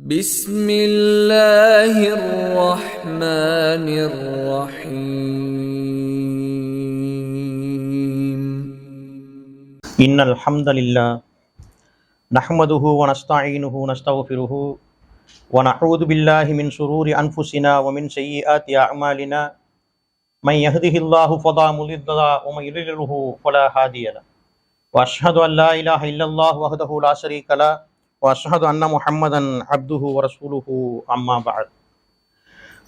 بسم الله الرحمن الرحيم إن الحمد لله نحمده ونستعينه ونستغفره ونعوذ بالله من شرور أنفسنا ومن سيئات أعمالنا من يهده الله فلا مضل له ومن يضلل فلا هادي له وأشهد أن لا إله إلا الله وحده لا شريك له وأشهد أن محمدا عبده ورسوله أما بعد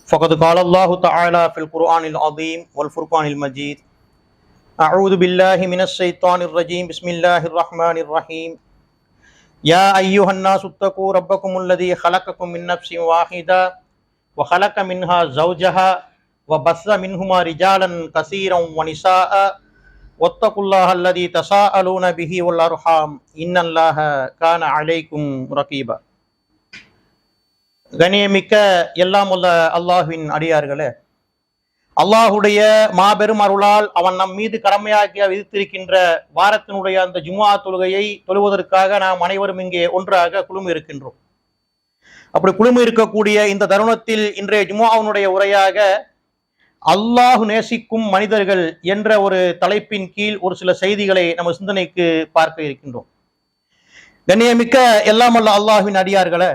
فقد قال الله تعالى في القرآن العظيم والفرقان المجيد أعوذ بالله من الشيطان الرجيم بسم الله الرحمن الرحيم يا أيها الناس اتقوا ربكم الذي خلقكم من نفس واحدة وخلق منها زوجها وبث منهما رجالا كثيرا ونساء واتقوا الله الذي تساءلون به والأرحام إن الله كان عليكم رقيبا. கண்ணியமிக்க எல்லாம் உள்ள அல்லாஹ்வின் அடியார்களே, அல்லாஹுடைய மாபெரும் அருளால் அவன் நம் மீது கடமையாக்கி விதித்திருக்கின்ற வாரத்தினுடைய அந்த ஜும்ஆ தொழுகையை தொழுவதற்காக நாம் அனைவரும் இங்கே ஒன்றாக குழுமி இருக்கின்றோம். அப்படி குழுமி இருக்கக்கூடிய இந்த தருணத்தில் இன்றைய ஜும்ஆவுடைய உரையாக அல்லாஹ் நேசிக்கும் மனிதர்கள் என்ற ஒரு தலைப்பின் கீழ் ஒரு சில செய்திகளை நம்ம சிந்தனைக்கு பார்க்க இருக்கின்றோம். கண்ணியமிக்க எல்லாம் அல்ல அல்லாஹ்வின் அடியார்களே,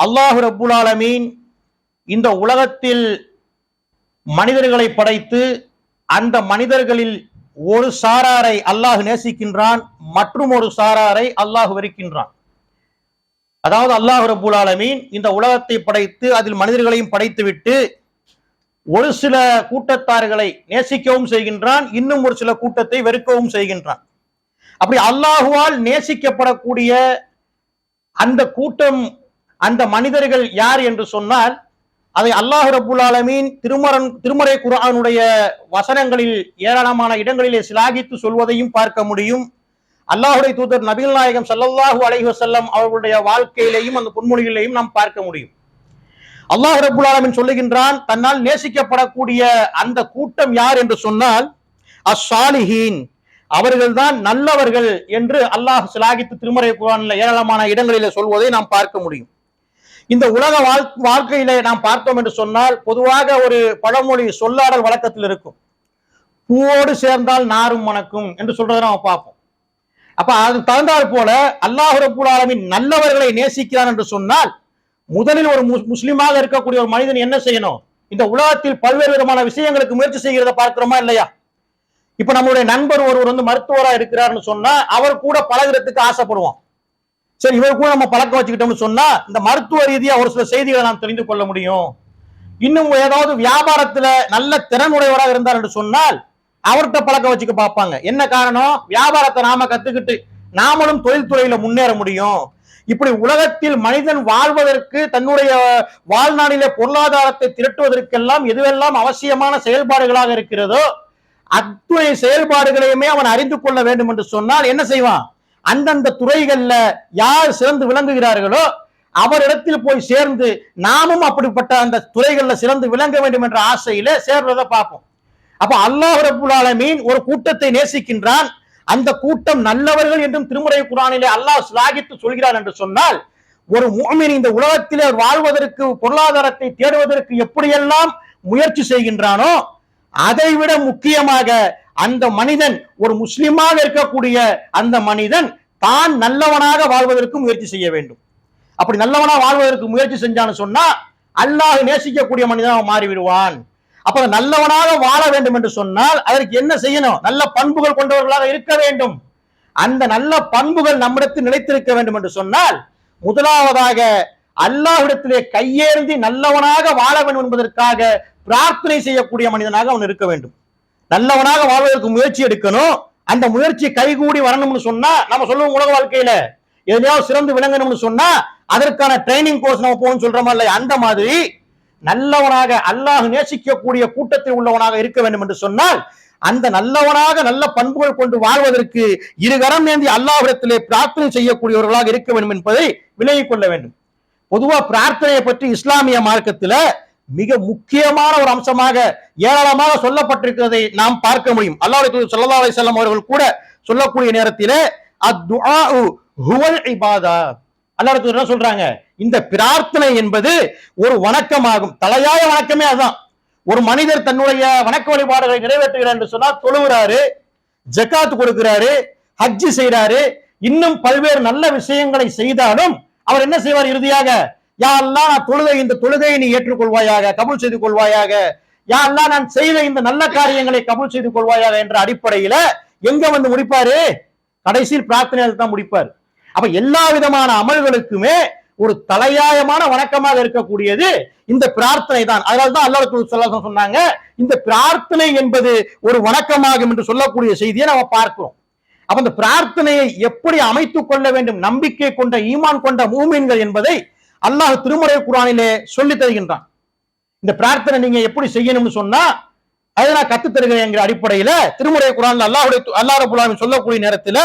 அல்லாஹ் ரப்புல் ஆலமீன் இந்த உலகத்தில் மனிதர்களை படைத்து அந்த மனிதர்களில் ஒரு சாராரை அல்லாஹ் நேசிக்கின்றான், மற்றும் ஒரு சாராரை அல்லாஹ் வெறுக்கின்றான். அதாவது அல்லாஹ் ரப்புல் ஆலமீன் இந்த உலகத்தை படைத்து அதில் மனிதர்களையும் படைத்துவிட்டு ஒரு சில கூட்டத்தார்களை நேசிக்கவும் செய்கின்றான், இன்னும் ஒரு சில கூட்டத்தை வெறுக்கவும் செய்கின்றான். அப்படி அல்லாஹுவால் நேசிக்கப்படக்கூடிய அந்த கூட்டம், அந்த மனிதர்கள் யார் என்று சொன்னால், அதை அல்லாஹ் ரப்புல் ஆலமீன் திருமறை குர்ஆனுடைய வசனங்களில் ஏராளமான இடங்களிலே சிலாகித்து சொல்வதையும் பார்க்க முடியும். அல்லாஹுடைய தூதர் நபிகள் நாயகம் ஸல்லல்லாஹு அலைஹி வஸல்லம் அவர்களுடைய வாழ்க்கையிலேயும் அந்த பொன்மொழிகளிலேயும் நாம் பார்க்க முடியும். அல்லாஹ் ரப்புல் ஆலமீன் சொல்லுகின்றான், தன்னால் நேசிக்கப்படக்கூடிய அந்த கூட்டம் யார் என்று சொன்னால் அஸ்ஸாலிஹீன், அவர்கள்தான் நல்லவர்கள் என்று அல்லாஹ் சிலாகித்து திருமறை குர்ஆனில் ஏராளமான இடங்களிலே சொல்வதை நாம் பார்க்க முடியும். இந்த உலக வாழ்க்கையில நாம் பார்த்தோம் என்று சொன்னால், பொதுவாக ஒரு பழமொழி சொல்லாடல் வழக்கத்தில் இருக்கும், பூவோடு சேர்ந்தால் நாரும் மணக்கும் என்று சொல்றதை நம்ம பார்ப்போம். அப்ப அது தகுந்தாற் போல அல்லாஹ் ரப்புல் ஆலமீன் நல்லவர்களை நேசிக்கிறான் என்று சொன்னால், முதலில் ஒரு முஸ்லிமாக இருக்கக்கூடிய ஒரு மனிதன் என்ன செய்யணும்? இந்த உலகத்தில் பல்வேறு விதமான விஷயங்களுக்கு முயற்சி செய்கிறத பார்க்கிறோமா இல்லையா? இப்ப நம்மளுடைய நண்பர் ஒருவர் மருத்துவரா இருக்கிறார்னு சொன்னா அவர் கூட பழகிறதுக்கு ஆசைப்படுவோம். சரி, இவர் கூட நம்ம பழக்கம் வச்சுக்கிட்டோம்னு சொன்னா இந்த மருத்துவ ரீதியா ஒரு சில செய்திகளை நாம் தெரிந்து கொள்ள முடியும். இன்னும் ஏதாவது வியாபாரத்துல நல்ல திறனுடையவராக இருந்தார் என்று சொன்னால் அவர்கிட்ட பழக்கம் வச்சுக்க பார்ப்பாங்க. என்ன காரணம்? வியாபாரத்தை நாம கத்துக்கிட்டு நாமளும் தொழில்துறையில முன்னேற முடியும். இப்படி உலகத்தில் மனிதன் வாழ்வதற்கு, தன்னுடைய வாழ்நாளிலே பொருளாதாரத்தை திரட்டுவதற்கெல்லாம் எதுவெல்லாம் அவசியமான செயல்பாடுகளாக இருக்கிறதோ அத்துணை செயல்பாடுகளையுமே அவன் அறிந்து கொள்ள வேண்டும் என்று சொன்னால் என்ன செய்வான்? அந்தந்த துறைகள்ல யார் சிறந்து விளங்குகிறார்களோ அவரிடத்தில் போய் சேர்ந்து நாமும் அப்படிப்பட்ட அந்த துறைகள்ல சிறந்து விளங்க வேண்டும் என்ற ஆசையில சேர்றதை பார்ப்போம். அப்ப அல்லாஹ் ரப்புல் ஆலமீன் ஒரு கூட்டத்தை நேசிக்கின்றான், அந்த கூட்டம் நல்லவர்கள் என்றும் திருமறை குர்ஆனிலே அல்லாஹ் ஸ்லாகித்து சொல்கிறார் என்று சொன்னால், ஒரு முஃமின் இந்த உலகத்திலே வாழ்வதற்கு, பொருளாதாரத்தை தேடுவதற்கு எப்படியெல்லாம் முயற்சி செய்கின்றானோ அதைவிட முக்கியமாக அந்த மனிதன், ஒரு முஸ்லிமாக இருக்கக்கூடிய அந்த மனிதன் தான் நல்லவனாக வாழ்வதற்கு முயற்சி செய்ய வேண்டும். அப்படி நல்லவனாக வாழ்வதற்கு முயற்சி செஞ்சான்னு சொன்னா அல்லாஹ் நேசிக்கக்கூடிய மனிதனாக மாறிவிடுவான். அப்ப நல்லவனாக வாழ வேண்டும் என்று சொன்னால் அதற்கு என்ன செய்யணும்? நல்ல பண்புகள் கொண்டவர்களாக இருக்க வேண்டும். அந்த நல்ல பண்புகள் நம்மிடத்தில் நிலைத்திருக்க வேண்டும் என்று சொன்னால் முதலாவதாக அல்லாஹ்விடத்திலே கையேந்தி நல்லவனாக வாழ வேண்டும் என்பதற்காக பிரார்த்தனை செய்யக்கூடிய மனிதனாக அவன் இருக்க வேண்டும். நல்லவனாக வாழ்வதற்கு முயற்சி எடுக்கணும். அந்த முயற்சி கைகூடி வரணும்னு சொன்னா நம்ம சொல்லுவோம், உலக வாழ்க்கையில எதையாவது சிறந்து விளங்கணும்னு சொன்னா அதற்கான ட்ரைனிங் கோர்ஸ் நம்ம போகணும்னு சொல்றோமா இல்லையா? அந்த மாதிரி நல்லவனாக, அல்லாஹ் நேசிக்கக்கூடிய கூட்டத்தில் உள்ளவனாக இருக்க வேண்டும் என்று சொன்னால் அந்த நல்லவனாக நல்ல பண்புகள் கொண்டு வாழ்வதற்கு இருகரம் ஏந்தி அல்லாஹ்விடத்திலே பிரார்த்தனை செய்யக்கூடியவர்களாக இருக்க வேண்டும் என்பதை விலகிக் கொள்ள வேண்டும். பொதுவா பிரார்த்தனையை பற்றி இஸ்லாமிய மார்க்கத்தில் மிக முக்கியமான ஒரு அம்சமாக ஏராளமாக சொல்லப்பட்டிருக்கிறதை நாம் பார்க்க முடியும். அல்லாஹ்வுடைய தூதர் ஸல்லல்லாஹு அலைஹி வஸல்லம் அவர்கள் கூட சொல்லக்கூடிய நேரத்திலே அத்துஆஉ ஹுவல் இபாதா, அல்லாஹ் என்ன சொல்றாங்க, இந்த பிரார்த்தனை என்பது ஒரு வணக்கமாகும். தலையாய வணக்கமே அதுதான். ஒரு மனிதர் தன்னுடைய வணக்க வழிபாடுகளை நிறைவேற்றுகிறார் என்று சொன்னால், தொழுகிறாரு, ஜக்காத் கொடுக்கிறாரு, ஹஜ்ஜி செய்யறாரு, இன்னும் பல்வேறு நல்ல விஷயங்களை செய்தாலும் அவர் என்ன செய்வார்? இறுதியாக, யா அல்லாஹ் நான் தொழுகை, இந்த தொழுகையை நீ ஏற்றுக்கொள்வாயாக, கபூல் செய்து கொள்வாயாக, யா அல்லாஹ் நான் செய்த இந்த நல்ல காரியங்களை கபூல் செய்து கொள்வாயாக என்ற அடிப்படையில எங்க வந்து முடிப்பாரு? கடைசியில் பிரார்த்தனையில் தான் முடிப்பார். அப்ப எல்லா விதமான அமல்களுக்குமே ஒரு தலையாயமான வணக்கமாக இருக்கக்கூடியது இந்த பிரார்த்தனை தான். அதனால்தான் அல்லாஹ் ரசூலுல்லாஹி சொன்னாங்க, இந்த பிரார்த்தனை என்பது ஒரு வணக்கமாகும் என்று சொல்லக்கூடிய செய்தியை நம்ம பார்க்கிறோம். அப்ப இந்த பிரார்த்தனையை எப்படி அமைத்துக் கொள்ள வேண்டும், நம்பிக்கை கொண்ட ஈமான் கொண்ட மூமின்கள் என்பதை அல்லாஹ் திருமறை குர்ஆனிலே சொல்லி தருகின்றான். இந்த பிரார்த்தனை நீங்க எப்படி செய்யணும்னு சொன்னா அதை நான் கத்து தருகிறேன் என்கிற அடிப்படையில திருமறை குர்ஆன்ல அல்லாஹ் ரப்பல் ஆலமீன் சொல்லக்கூடிய நேரத்துல,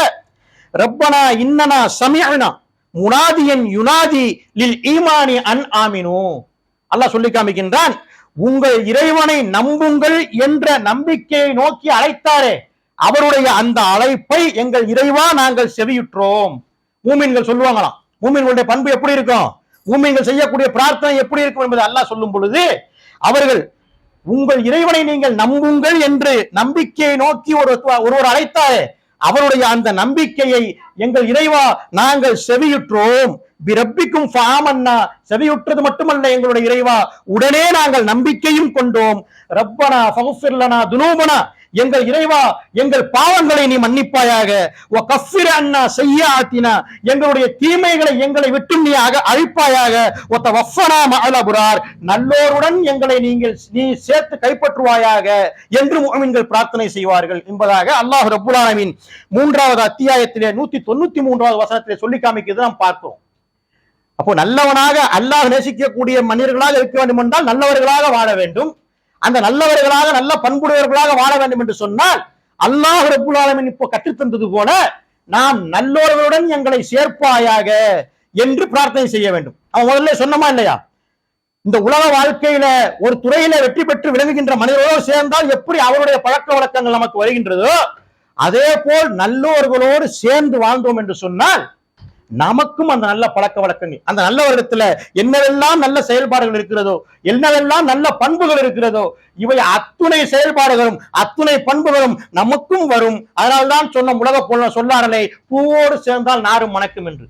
ரப்பனா இன்னனா சமிஅனா முனாதியன் யுனாதி லில் ஈமானி அன் ஆமினு, அல்லாஹ் சொல்லி காமிக்கின்றான், உங்கள் இறைவனை நம்புங்கள் என்ற நம்பிக்கையை நோக்கி அழைத்தாரே, அவருடைய அந்த அழைப்பை எங்கள் இறைவா நாங்கள் செவியுற்றோம். மூமின்கள் சொல்லுவாங்களாம். மூமின்களுடைய பண்பு எப்படி இருக்கும், மூமின்கள் செய்யக்கூடிய பிரார்த்தனை எப்படி இருக்கும் என்பதை அல்லாஹ் சொல்லும் பொழுது, அவர்கள் உங்கள் இறைவனை நீங்கள் நம்புங்கள் என்று நம்பிக்கையை நோக்கி ஒருவர் அழைத்தாரே, அவருடைய அந்த நம்பிக்கையை எங்கள் இறைவா நாங்கள் செவியுற்றோம். பிரப்பிக்கும் ஃபாமன்னா, செவியுற்றது மட்டுமல்ல எங்களுடைய இறைவா, உடனே நாங்கள் நம்பிக்கையும் கொண்டோம். ரப்பனா ஃபக்ஃபிர் லனா துனூபனா, எங்கள் இறைவா எங்கள் பாவங்களை நீ மன்னிப்பாயாக, வ கஃபிர் அன்னா ஸய்யிஆத்தினா, எங்களுடைய தீமைகளை எங்களை விட்டு நீ அழிப்பாயாக, வ தவஃபனா மஅல் அப்ரார், நல்லோருடன் எங்களை நீ சேர்த்து கைப்பற்றுவாயாக என்று முஃமின்கள் பிரார்த்தனை செய்வார்கள் என்பதாக அல்லாஹ் ரப்பல் ஆலமீன் 3வது அத்தியாயத்திலே 193வது வசனத்திலே சொல்லி காமிக்கிறது நாம் பார்க்கிறோம். அப்போ நல்லவனாக அல்லாஹ் நேசிக்கக்கூடிய மனிதர்களாக இருக்க வேண்டும் என்றால் நல்லவர்களாக வாழ வேண்டும். அந்த நல்லவர்களாக நல்ல பண்புடையவர்களாக வாழ வேண்டும் என்று சொன்னால் அல்லாஹ் ரப்பல் ஆலமீன் இப்போ கற்றுத்தந்தது போல நாம் நல்லோர்களுடன் எங்களை சேர்ப்பாயாக என்று பிரார்த்தனை செய்ய வேண்டும். அவன் முதல்ல சொன்னமா இல்லையா, இந்த உலக வாழ்க்கையில ஒரு துறையில வெற்றி பெற்று விளங்குகின்ற மனிதர்களோடு சேர்ந்தால் எப்படி அவருடைய பழக்க வழக்கங்கள் நமக்கு வருகின்றதோ, அதே போல் நல்லோர்களோடு சேர்ந்து வாழ்ந்தோம் என்று சொன்னால் நமக்கும் அந்த நல்ல பழக்க வழக்கங்கள், அந்த நல்லவரிடத்துல என்னவெல்லாம் நல்ல செயல்பாடுகள் இருக்கிறதோ, என்னவெல்லாம் நல்ல பண்புகள் இருக்கிறதோ, இவை அத்துணை செயல்பாடுகளும் அத்துணை பண்புகளும் நமக்கும் வரும். அதனால்தான் சொன்ன உலக சொல்லாரலை பூவோடு சேர்ந்தால் நாரும் மணக்கும் என்று.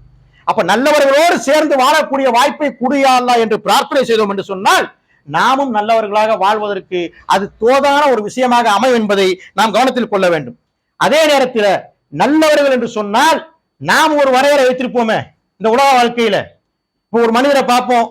அப்ப நல்லவர்களோடு சேர்ந்து வாழக்கூடிய வாய்ப்பை குடியா அல்லாஹ் என்று பிரார்த்தனை செய்தோம் என்று சொன்னால் நாமும் நல்லவர்களாக வாழ்வதற்கு அது தோதான ஒரு விஷயமாக அமையும் என்பதை நாம் கவனத்தில் கொள்ள வேண்டும். அதே நேரத்தில் நல்லவர்கள் என்று சொன்னால் நாம் ஒரு வரையறை வைத்திருப்போமே இந்த உலக வாழ்க்கையில. இப்போ ஒரு மனிதரை பார்ப்போம்,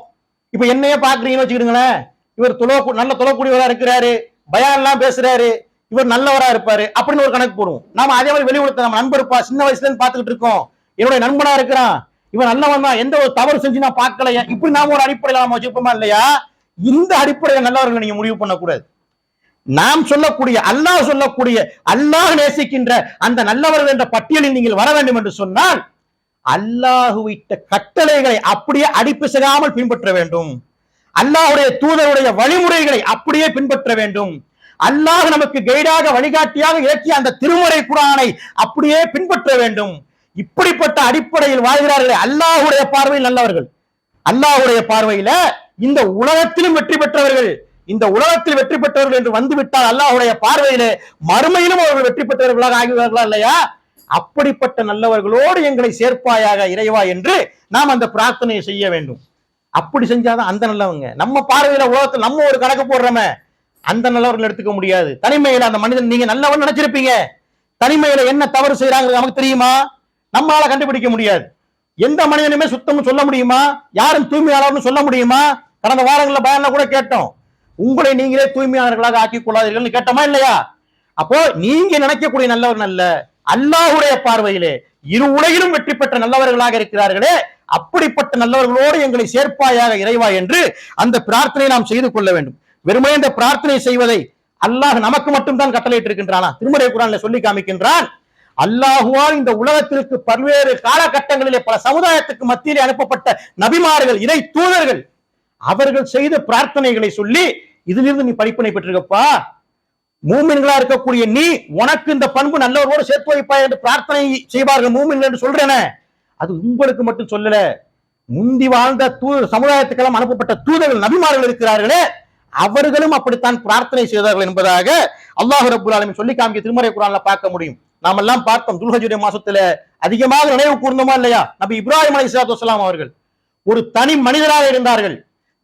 இப்ப என்னையே பாக்குறீங்கன்னு வச்சுக்கிடுங்களேன், இவர் நல்ல தொழக்கூடியவரா இருக்கிறாரு, பயான் எல்லாம் பேசுறாரு, இவர் நல்லவரா இருப்பாரு அப்படின்னு ஒரு கணக்கு போடுவோம். நாம அதே மாதிரி வெளியுலகத்தை நம்ம நண்பருப்பா சின்ன வயசுல இருந்து பாத்துக்கிட்டு இருக்கோம், என்னுடைய நண்பனா இருக்கிறான், இவன் நல்லவன் தான், எந்த ஒரு தவறு செஞ்சு நான் பார்க்கலையா, இப்படி நாம ஒரு அடிப்படையில நாம வச்சுப்போமா இல்லையா? இந்த அடிப்படையில நல்லவர்களை நீங்க முடிவு பண்ணக்கூடாது. நாம் சொல்லக்கூடிய அல்லாஹ் சொல்லக்கூடிய அல்லாஹ் நேசிக்கின்ற அந்த நல்லவர்கள் என்ற பட்டியலில் நீங்கள் வர வேண்டும் என்று சொன்னால் அல்லாஹ்விட்ட கட்டளைகளை அப்படியே அடிப்பிசகாமல் பின்பற்ற வேண்டும். அல்லாஹ்வுடைய தூதருடைய வழிமுறைகளை அப்படியே பின்பற்ற வேண்டும். அல்லாஹ் நமக்கு கைடாக வழிகாட்டியாக இயக்கிய அந்த திருமறை குர்ஆனை அப்படியே பின்பற்ற வேண்டும். இப்படிப்பட்ட அடிப்படையில் வாழ்கிறார்களே அல்லாஹ்வுடைய பார்வையில் நல்லவர்கள். அல்லாஹ்வுடைய பார்வையில இந்த உலகத்திலும் வெற்றி பெற்றவர்கள், இந்த உலகத்தில் வெற்றி பெற்றவர்கள் என்று வந்துவிட்டால் அல்லாஹ்வுடைய பார்வையிலே மறுமையிலும் அவர்கள் வெற்றி பெற்றவர்களாக ஆகிவிடுவார்களா இல்லையா? அப்படிப்பட்ட நல்லவர்களோடு எங்களை சேர்ப்பாயாக இறைவா என்று நாம் அந்த பிரார்த்தனையை செய்ய வேண்டும். அப்படி செஞ்சாதான் அந்த நல்லவங்க. நம்ம பார்வையில உலகத்தில் நம்ம ஒரு கணக்கு போடுறோமே, அந்த நல்லவர்கள் எடுத்துக்க முடியாது. தனிமையில அந்த மனிதன் நீங்க நல்லவன் நினைச்சிருப்பீங்க, தனிமையில என்ன தவறு செய்யறாங்க நமக்கு தெரியுமா? நம்மளால கண்டுபிடிக்க முடியாது. எந்த மனிதனுமே சுத்தம் சொல்ல முடியுமா? யாரும் தூய்மையாளர்னு சொல்ல முடியுமா? கடந்த வாரங்களில் பயன்ல கூட கேட்டோம், உங்களை நீங்களே தூய்மையாளர்களாக ஆக்கிக் கொள்ளாதீர்கள் கேட்டோமா இல்லையா? அப்போ நீங்க நினைக்கக்கூடிய நல்லவர் அல்ல, அல்லாஹ்வுடைய பார்வையிலே இரு உலகிலும் வெற்றி பெற்ற நல்லவர்களாக இருக்கிறார்களே, அப்படிப்பட்ட நல்லவர்களோடு எங்களை சேர்ப்பாயாக இறைவா என்று அந்த பிரார்த்தனை நாம் செய்து கொள்ள வேண்டும். வெறுமே இந்த பிரார்த்தனை செய்வதை அல்லாஹ் நமக்கு மட்டும்தான் கட்டளையிட்டு இருக்கின்றானா? திருமறை குர்ஆன்ல சொல்லி காமிக்கின்றான், அல்லாஹுவால் இந்த உலகத்திற்கு பல்வேறு காலகட்டங்களிலே பல சமுதாயத்துக்கு மத்தியிலே அனுப்பப்பட்ட நபிமார்கள், இறை தூதர்கள், அவர்கள் செய்த பிரார்த்தனைகளை சொல்லி இதிலிருந்து நீ படிப்பினை பெற்றிருக்கப்பா, மூமின்களா இருக்கக்கூடிய நீ உனக்கு இந்த பண்பு நல்லவரோடு சேர்த்து வைப்பாய் என்று பிரார்த்தனை செய்வார்கள் மூமின்கள் என்று சொல்றேனே, அது உங்களுக்கு மட்டும் சொல்லல, முந்தி வாழ்ந்த சமுதாயத்துக்கெல்லாம் அனுப்பப்பட்ட தூதர்கள் நபிமார்கள் இருக்கிறார்களே, அவர்களும் அப்படித்தான் பிரார்த்தனை செய்தார்கள் என்பதாக அல்லாஹ் ரப்பல் ஆலமீன் சொல்லி காமிக்க திருமறை குர்ஆன்ல பார்க்க முடியும். நாம் எல்லாம் பார்த்தோம், துல்ஹஜ்ஜுடைய மாசத்துல அதிகமாக நினைவு கூர்ந்தோமா இல்லையா? நபி இப்ராஹிம் அலைஹிஸ்ஸலாத்து வஸ்ஸலாம் அவர்கள் ஒரு தனி மனிதராக இருந்தார்கள்.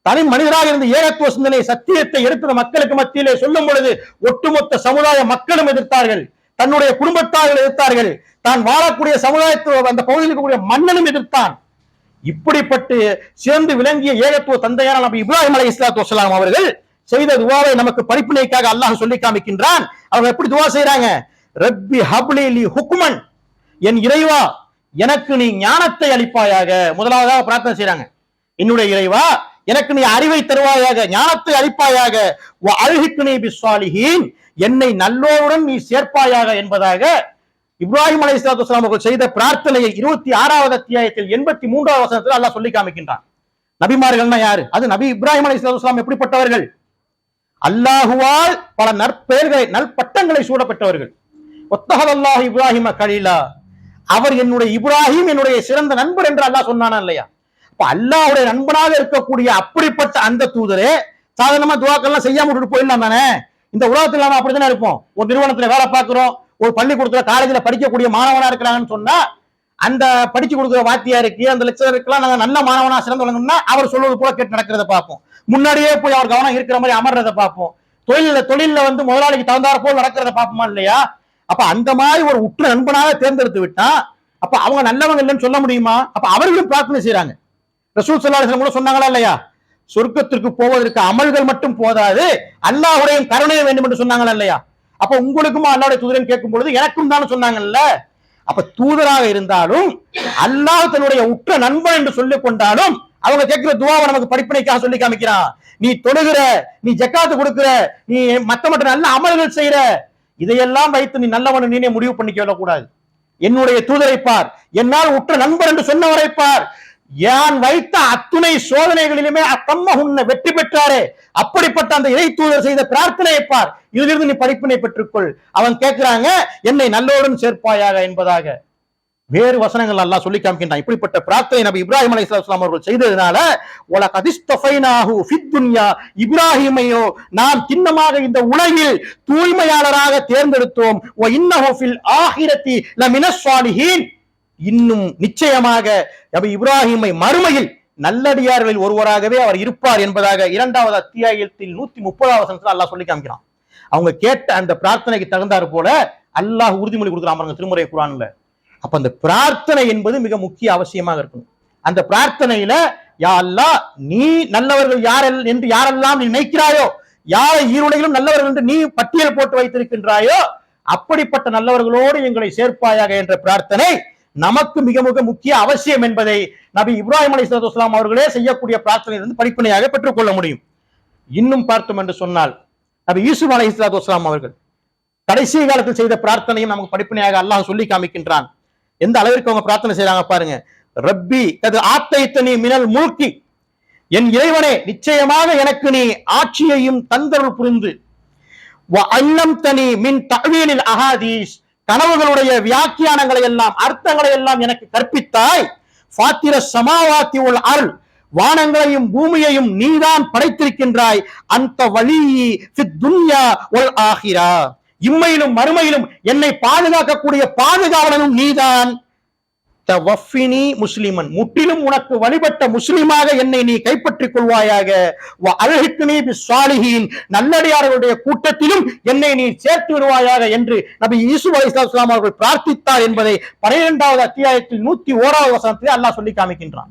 தனி மனிதராக இருந்த ஏகத்துவ சிந்தனை சத்தியத்தை எடுத்து மக்களுக்கு மத்தியிலே சொல்லும் பொழுது ஒட்டுமொத்த சமுதாய மக்களும் எதிர்த்தார்கள், தன்னுடைய குடும்பத்தார்கள் எதிர்த்தார்கள், தான் வாழக்கூடிய சமுதாயத்தில் அந்த பகுதியில் இருக்கக்கூடிய மன்னனும் எதிர்த்தான். இப்படிப்பட்டு சேர்ந்து விளங்கிய ஏகத்துவ தந்தையான நபி இப்ராஹிம் அலைஹிஸ்ஸலாத்து வஸ்ஸலாம் அவர்கள் செய்த துவாவை நமக்கு படிப்பினைக்காக அல்லாஹ் சொல்லி காமிக்கின்றான். அவங்க எப்படி துவா செய்றாங்க? ரப்பி ஹப்லி லி ஹுக்மன், என் இறைவா எனக்கு நீ ஞானத்தை அளிப்பாயாக. முதலாவதாக பிரார்த்தனை செய்றாங்க, என்னுடைய இறைவா எனக்கு நீ அறிவை தருவாயாக, ஞானத்தை அளிப்பாயாக. வ அல்ஹிக்னி பிஸ்ஸாலிஹீன், என்னை நல்லோருடன் நீ சேர்ப்பாயாக என்பதாக இப்ராஹிம் அலைஹிஸ்ஸலாத்து வஸ்ஸலாம் அவர்கள் செய்த பிரார்த்தனையை 26வது அத்தியாயத்தில் 83வது வசனத்தில் அல்லாஹ் சொல்லி காமிக்கின்றான். நபிமார்கள்னா யாரு? அது நபி இப்ராஹிம் அலைஹிஸ்ஸலாத்து வஸ்ஸலாம் எப்படிப்பட்டவர்கள்? அல்லாஹுவால் பல நற்பெயர்களை நல்பட்டங்களை சூடப்பட்டவர்கள். ஒத்தஹதல்லாஹு இப்ராஹிம கலீலா, அவர் என்னுடைய இப்ராஹிம் என்னுடைய சிறந்த நண்பர் என்று அல்லாஹ் சொன்னானா இல்லையா? அப்ப அல்லாஹ்வுடைய நண்பனாக இருக்கக்கூடிய அப்படிப்பட்ட அந்த தூதரே சாதாரணமா துவாக்கெல்லாம் செய்யாம விட்டுட்டு போயிடலாம் தானே? இந்த உலகத்துல நாம அப்படித்தானே இருப்போம். ஒரு நிறுவனத்துல வேலை பார்க்கிறோம், ஒரு பள்ளிக்கூடத்துல காலேஜ்ல படிக்கக்கூடிய மாணவனா இருக்கிறாங்கன்னு சொன்னா அந்த படிச்சு கொடுக்குற வாத்தியாருக்கு அந்த லெக்சரருக்குலாம் நாங்க நல்ல மாணவனா சிறந்து வழங்கணும்னா அவர் சொல்வது போல கேட்டு நடக்கிறத பார்ப்போம். முன்னாடியே போய் அவர் கவனம் இருக்கிற மாதிரி அமர்றதை பார்ப்போம். தொழில வந்து முதலாளிக்கு தகுந்தாற் போல் நடக்கிறத பார்ப்போமா இல்லையா? அப்ப அந்த மாதிரி ஒரு உற்ற நண்பனாக தேர்ந்தெடுத்து விட்டா அப்ப அவங்க நல்லவங்க இல்லைன்னு சொல்ல முடியுமா? அப்ப அவர்களும் பிரார்த்தனை செய்யறாங்க. ரசூல் ஸல்லல்லாஹு அலைஹி வஸல்லம் கூட சொன்னாங்களா இல்லையா? சொர்க்கத்திற்கு போவதற்கு அமல்கள் மட்டும் போதாது, அல்லாஹ்வுடைய கருணை வேண்டும் என்று சொன்னாங்களா இல்லையா? அப்ப உங்களுக்கும் அல்லாஹ்வுடைய தூதரன் கேட்கும் பொழுது எனக்கும் தான் சொன்னாங்கல்ல. அப்ப தூதராக இருந்தாலும் அல்லாஹ் தன்னுடைய உற்ற நண்பன் என்று சொல்லிக் கொண்டாலும் அவங்க கேட்கிற துவாவை நமக்கு படிப்பினைக்காக சொல்லி காமிக்கிறான். நீ தொழுகிற, நீ ஜக்காத்து கொடுக்கிற, நீ மற்ற நல்ல அமல்கள் செய்யற, இதையெல்லாம் வைத்து நீ நல்லவன் நீனே முடிவு பண்ணிக்க கூடாது. என்னுடைய தூதரை பார், என்னால் உற்ற நண்பர் என்று சொன்னவரை பார், யான் வைத்த அத்துணை சோதனைகளிலுமே அத்தம்ம வெற்றி பெற்றாரே, அப்படிப்பட்ட அந்த இறை தூதர் செய்த பிரார்த்தனையை பார், இதிலிருந்து நீ படிப்பினை பெற்றுக்கொள். அவன் கேட்கிறாங்க என்னை நல்லோடன் சேர்ப்பாயாக என்பதாக. வேறு வசனங்கள் அல்லாஹ் சொல்லி காமிக்கின்றான். இப்படிப்பட்ட பிரார்த்தனை நபி இப்ராஹிம் அலைஹிஸ்ஸலாம் அவர்கள் செய்ததனால வலகத் இஸ்தஃபைனாஹு ஃபித் துன்யா, இப்ராஹிமையோ நாம் சின்னமாக இந்த உலகில் தூய்மையாளராக தேர்ந்தெடுத்தோம். வ இன்னஹு ஃபில் ஆகிரத்தி லமினஸ் ஸாலிஹீன், இன்னும் நிச்சயமாக நபி இப்ராஹிமை மறுமையில் நல்லடியார்களில் ஒருவராகவே அவர் இருப்பார் என்பதாக 2வது அத்தியாயத்தில் 130வது வசனத்தில் அல்லாஹ் சொல்லி காமிக்கிறான். அவங்க கேட்ட அந்த பிரார்த்தனைக்கு தகுந்தாறு போல அல்லாஹ் உறுதிமொழி கொடுக்குறான் திருமுறை குர்ஆன்ல. அப்ப அந்த பிரார்த்தனை என்பது மிக முக்கிய அவசியமாக இருக்கும். அந்த பிரார்த்தனையில யா அல்லாஹ் நீ நல்லவர்கள் என்று யாரெல்லாம் நீ நினைக்கிறாயோ, யாரை ஈருலகிலும் நல்லவர்கள் என்று நீ பட்டியல் போட்டு வைத்திருக்கின்றாயோ அப்படிப்பட்ட நல்லவர்களோடு எங்களை சேர்ப்பாயாக என்ற பிரார்த்தனை நமக்கு மிக மிக முக்கிய அவசியம் என்பதை நபி இப்ராஹிம் அலைஹிஸ்ஸலாத்து வஸ்ஸலாம் அவர்களே செய்யக்கூடிய பிரார்த்தனையிலிருந்து படிப்பினையாக பெற்றுக்கொள்ள முடியும். இன்னும் பார்த்தோம் என்று சொன்னால் நபி யூசுப் அலைஹிஸ்ஸலாத்து வஸ்ஸலாம் அவர்கள் கடைசி காலத்தில் செய்த பிரார்த்தனையும் நமக்கு படிப்பினையாக அல்லாஹ் சொல்லி காமிக்கின்றான். எந்த அளவிற்கு அவங்க பிரார்த்தனை செய்யறாங்க பாருங்க. ரப்பி கது ஆத்தைத்தனி மினல் முல்கி, என் இறைவனே நிச்சயமாக எனக்கு நீ ஆட்சியையும் தந்தருள் புரிந்து, வ அல்லம்தனி மின் தஅவீலில் அஹாதீஸ், கனவுகளுடைய வியாக்கியானங்களை எல்லாம் அர்த்தங்களை எல்லாம் எனக்கு கற்பித்தாய். ஃபாத்திர சமாவாத்தி வல் அர்ல், வானங்களையும் பூமியையும் நீதான் படைத்திருக்கின்றாய். அந்த வலியி ஃபித் துன்யா வல் ஆகிரா, இம்மையிலும் மறுமையிலும் என்னை பாதுகாக்கக்கூடிய பாதுகாவலனும் நீதான். தவஃபினி முஸ்லிமன், முற்றிலும் உனக்கு வழிபட்ட முஸ்லிமாக என்னை நீ கைப்பற்றிக் கொள்வாயாக. வ அல்ஹிக்னி பிஸ்ஸாலிஹீன், நல்லடியார்களுடைய கூட்டத்திலும் என்னை நீ சேர்த்து விடுவாயாக என்று நபி யூசுப் அலைஹிஸ்ஸலாம் அவர்கள் பிரார்த்தித்தார் என்பதை 12வது அத்தியாயத்தில் 101வது வசனத்திலே அல்லாஹ் சொல்லி காமிக்கின்றான்.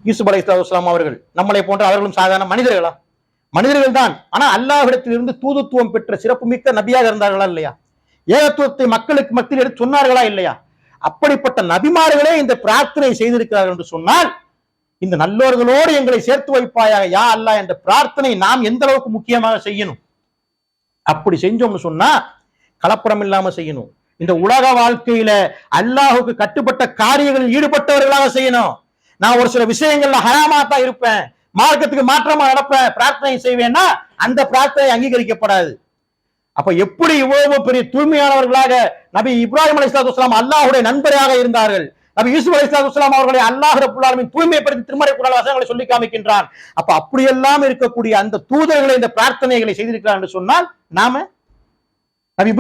யூசுப் அலைஹிஸ்ஸலாம் அவர்கள் நம்மளை போன்ற அவர்களும் சாதாரண மனிதர்களா? மனிதர்கள் தான். ஆனா அல்லாஹ்விடத்திலிருந்து தூதுத்துவம் பெற்ற சிறப்புமிக்க நபியாக இருந்தார்களா இல்லையா? ஏகத்துவத்தை மக்களுக்கு மத்தியில் எடுத்து சொன்னார்களா இல்லையா? அப்படிப்பட்ட நபிமார்களே இந்த பிரார்த்தனை செய்திருக்கிறார்கள் என்று சொன்னால் இந்த நல்லோர்களோடு எங்களை சேர்த்து வைப்பாயாக யா அல்லாஹ் என்ற பிரார்த்தனை நாம் எந்த அளவுக்கு முக்கியமாக செய்யணும். அப்படி செஞ்சோம்னு சொன்னா கலப்படம் இல்லாம செய்யணும். இந்த உலக வாழ்க்கையில அல்லாஹுக்கு கட்டுப்பட்ட காரியங்களில் ஈடுபட்டவர்களாக செய்யணும். நான் ஒரு சில விஷயங்கள்ல ஹராமாத்தா இருப்பேன், மார்க்கத்துக்கு மாற்றமா நடப்பேன், பிரார்த்தனை செய்வேன்னா அந்த பிரார்த்தனை அங்கீகரிக்கப்படாது. அப்ப எப்படி இவ்வளவு பெரிய தூய்மையானவர்களாக நபி இப்ராஹிம் அலைஹிஸ்ஸலாத்து வஸ்ஸலாம் அல்லாஹ்வுடைய நண்பராக இருந்தார்கள், நபி யூசுப் அலைஹிஸ்ஸலாம் அவர்களை அல்லாஹ் ரப்பல் ஆலமீன் தூய்மைப்படுத்தி திருமறை குர்ஆன் வசனங்களை சொல்லி காமிக்கின்றான். அப்ப அப்படியெல்லாம் இருக்கக்கூடிய அந்த தூதர்களை இந்த பிரார்த்தனைகளை செய்திருக்கிறார் என்று சொன்னால் நாம நபி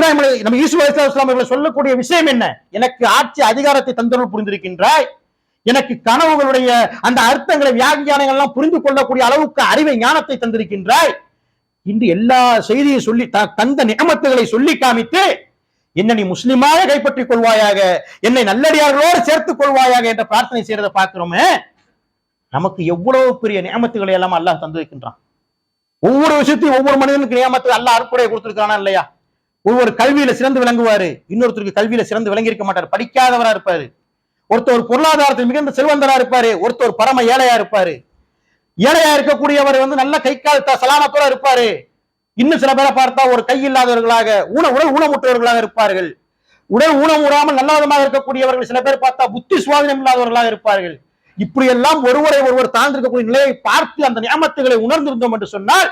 யூசுப் அலைஹிஸ்ஸலாம் அவர்கள் சொல்லக்கூடிய விஷயம் என்ன? எனக்கு ஆட்சி அதிகாரத்தை தந்தருள் புரிந்திருக்கின்றாய், எனக்கு கனவுகளுடைய அந்த அர்த்தங்களை வியாக்கியானங்கள் எல்லாம் புரிந்து கொள்ளக்கூடிய அளவுக்கு அறிவை ஞானத்தை தந்திருக்கின்றாய். இன்று எல்லா செய்தியை சொல்லி தந்த நியமத்துகளை சொல்லி காமித்து என்னை நீ முஸ்லிமாக கைப்பற்றிக் கொள்வாயாக, என்னை நல்லடியார்களோடு சேர்த்துக் கொள்வாயாக என்ற பிரார்த்தனை செய்யறதை பார்க்கிறோமே. நமக்கு எவ்வளவு பெரிய நியமத்துகளை எல்லாம் அல்லாஹ் தந்திருக்கின்றான். ஒவ்வொரு விஷயத்தையும் ஒவ்வொரு மனிதனுக்கு நியமத்துக்கு அல்லாஹ் அருட்கொடை கொடுத்திருக்கானா இல்லையா? ஒவ்வொரு கல்வியில சிறந்து விளங்குவாரு, இன்னொருத்தருக்கு கல்வியில சிறந்து விளங்கி இருக்க மாட்டார், படிக்காதவரா இருப்பாரு. ஒருத்தர் பொருளாதாரத்தில் மிகுந்த செல்வந்தரா இருப்பாரு, ஒருத்தர் பரம ஏழையா இருப்பாரு. ஏழையா இருக்கக்கூடியவர் நல்ல கை கால் சலாமத்தோட இருப்பாரு. இன்னும் சில பேரை பார்த்தா ஒரு கை இல்லாதவர்களாக உடல் ஊனமுற்றவர்களாக இருப்பார்கள். உடல் ஊனம் உறாமல் நல்ல விதமாக இருக்கக்கூடியவர்கள் சில பேர் பார்த்தா புத்தி சுவாதீனம் இல்லாதவர்களாக இருப்பார்கள். இப்படி எல்லாம் ஒருவரை ஒருவர் தாழ்ந்திருக்கக்கூடிய நிலையை பார்த்து அந்த நியமத்துகளை உணர்ந்திருந்தோம் என்று சொன்னால்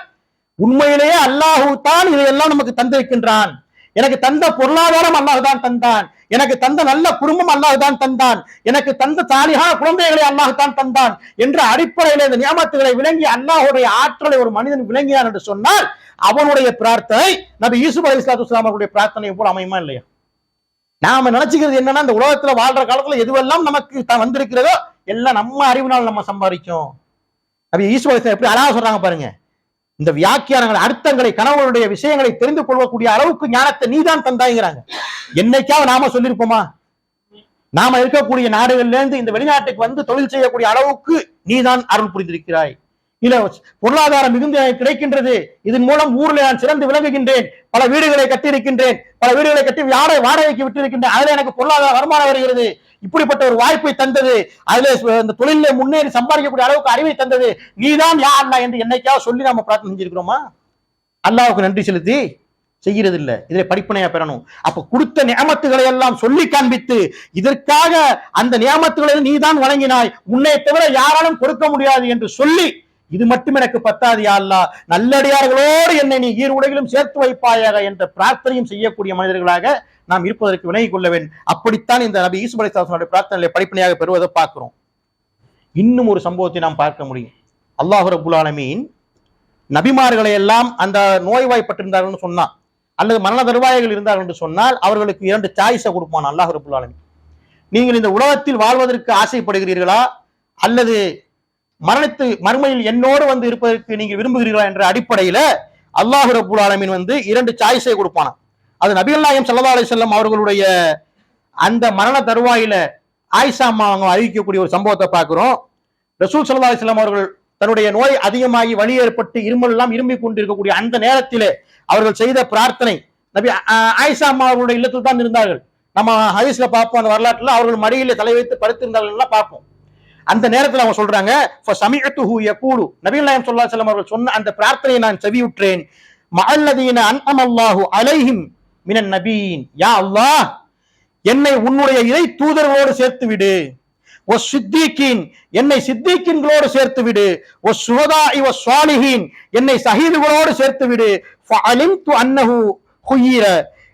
உண்மையிலேயே அல்லாஹு தான் இதையெல்லாம் நமக்கு தந்திருக்கின்றான். எனக்கு தந்த பொருளாதாரம் அல்லாஹ் தான் தந்தான், எனக்கு தந்த நல்ல குடும்பம் அல்லாஹ் தான் தந்தான், எனக்கு தந்த சாலிஹான குழந்தைகளை அல்லாஹ் தான் தந்தான் என்ற அடிப்படையில் இந்த நியமத்துகளை விளங்கி அல்லாஹுடைய ஆற்றலை ஒரு மனிதன் விளங்கினான் என்று சொன்னால் அவனுடைய பிரார்த்தனை நபி யூசுப் அலைஹிஸ்ஸலாம் அவருடைய பிரார்த்தனை போல அமையுமா இல்லையா? நாம நினைச்சுக்கிறது என்னன்னா, இந்த உலகத்துல வாழ்ற காலத்துல எதுவெல்லாம் நமக்கு வந்திருக்கிறதோ எல்லாம் நம்ம அறிவினால் நம்ம சம்பாதிச்சோம். நபி யூசுப் அலைஹிஸ்ஸலாம் எப்படி அழகா சொல்றாங்க பாருங்க. இந்த வியாக்கியானங்கள் அர்த்தங்களை கனவுகளுடைய விஷயங்களை தெரிந்து கொள்ளக்கூடிய அளவுக்கு ஞானத்தை நீதான் தந்தாய்ங்கிறாங்க. என்னைக்காவது நாம சொல்லியிருப்போமா? நாம இருக்கக்கூடிய நாடுகள்ல இருந்து இந்த வெளிநாட்டுக்கு வந்து தொழில் செய்யக்கூடிய அளவுக்கு நீதான் அருள் புரிந்திருக்கிறாய். இல்ல பொருளாதாரம் மிகுந்த கிடைக்கின்றது, இதன் மூலம் ஊர்ல நான் சிறந்து விளங்குகின்றேன், பல வீடுகளை கட்டியிருக்கின்றேன், பல வீடுகளை கட்டி வாடகைக்கு விட்டிருக்கின்றேன், அதுல எனக்கு பொருளாதார வருமானம் வருகிறது, இப்படிப்பட்ட ஒரு வாய்ப்பை தந்தது, அதுல இந்த தொழில முன்னேறி சம்பாதிக்கக்கூடிய அளவுக்கு அறிவை தந்தது நீதான் யா அல்லாஹ் என்று என்னைக்காவது சொல்லி நாம பிரார்த்தனை செஞ்சிருக்கிறோமா? அல்லாஹ்வுக்கு நன்றி செலுத்தி செய்கிறது இல்ல. இதிலே படிப்பனையா பெறணும். அப்ப கொடுத்த நியமத்துகளை எல்லாம் சொல்லி காண்பித்து இதற்காக அந்த நியமத்துகளை நீதான் வழங்கினாய், உன்னை தவிர யாராலும் கொடுக்க முடியாது என்று சொல்லி இது மட்டும் எனக்கு பத்தாது யா அல்லாஹ், நல்லடியார்களோடு என்னை நீ ஈர் உலகிலும் சேர்த்து வைப்பாயாக என்ற பிரார்த்தனையும் செய்யக்கூடிய மனிதர்களாக நாம் இருப்பதற்கு விலகிக் கொள்ள வேண்டும். அப்படித்தான் இந்த நபி யூசுப் அலைஹிஸ்ஸலாம் பிரார்த்தனையை படிப்பனையாக பெறுவதை பார்க்கிறோம். இன்னும் ஒரு சம்பவத்தை நாம் பார்க்க முடியும். அல்லாஹ் ரப்பல் ஆலமீன் நபிமார்களை எல்லாம் அந்த நோய்வாய்ப்பட்டிருந்தார்கள் சொன்னா அல்லது மரண தருவாய்கள் இருந்தார்கள் என்று சொன்னால் அவர்களுக்கு 2 சாய்ஸை கொடுப்பான் அல்லாஹ் ரப்பல் ஆலமீன். நீங்கள் இந்த உலகத்தில் வாழ்வதற்கு ஆசைப்படுகிறீர்களா அல்லது மறுமையில் என்னோடு வந்து இருப்பதற்கு நீங்கள் விரும்புகிறீர்களா என்ற அடிப்படையில அல்லாஹ் ரப்பல் ஆலமீன் 2 சாய்ஸை கொடுப்பானா. அது நபிகள் நாயகம் ஸல்லல்லாஹு அலைஹி வஸல்லம் அவர்களுடைய அந்த மரண தருவாயில ஆயிஷா அம்மா அவங்க அறிவிக்கக்கூடிய ஒரு சம்பவத்தை பார்க்கிறோம். ரசூல் ஸல்லல்லாஹு அலைஹி வஸல்லம் அவர்கள் தன்னுடைய நோய் அதிகமாகி வலி ஏற்பட்டு இருமல் எல்லாம் இரும்பிக் கொண்டிருக்கக்கூடிய அந்த நேரத்திலே அவர்கள் செய்த பிரார்த்தனை. நபி ஆயிஷா அம்மா அவர்களுடைய இல்லத்தில் தான் இருந்தார்கள். நம்ம ஹதீஸ்ல பார்ப்போம், அந்த வரலாற்றுல அவர்கள் மடியிலே தலை வைத்து படுத்திருந்தார்கள் பார்ப்போம். அந்த நேரத்தில் அவங்க சொல்றாங்க, ஃபஸமிஅத்துஹு யகூலு, நபிகள் நாயகம் ஸல்லல்லாஹு அலைஹி வஸல்லம் அவர்கள் சொன்ன அந்த பிரார்த்தனையை நான் செவியுற்றேன். மஅல்லதீன அன்அமல்லாஹு அலைஹிம் மினன் நபியின், யா அல்லாஹ் என்னை உன்னுடைய இறை தூதர்களோடு சேர்த்து விடு, சித்திகீன் என்னை சித்திகீன்களோடு சேர்த்து விடு, சுஹதாஇ வஸ்ஸாலிஹீன் என்னை ஷஹீதுகளோடு சேர்த்து விடு, ஃபஅலிம்து அன்னஹு ஹுய்யிர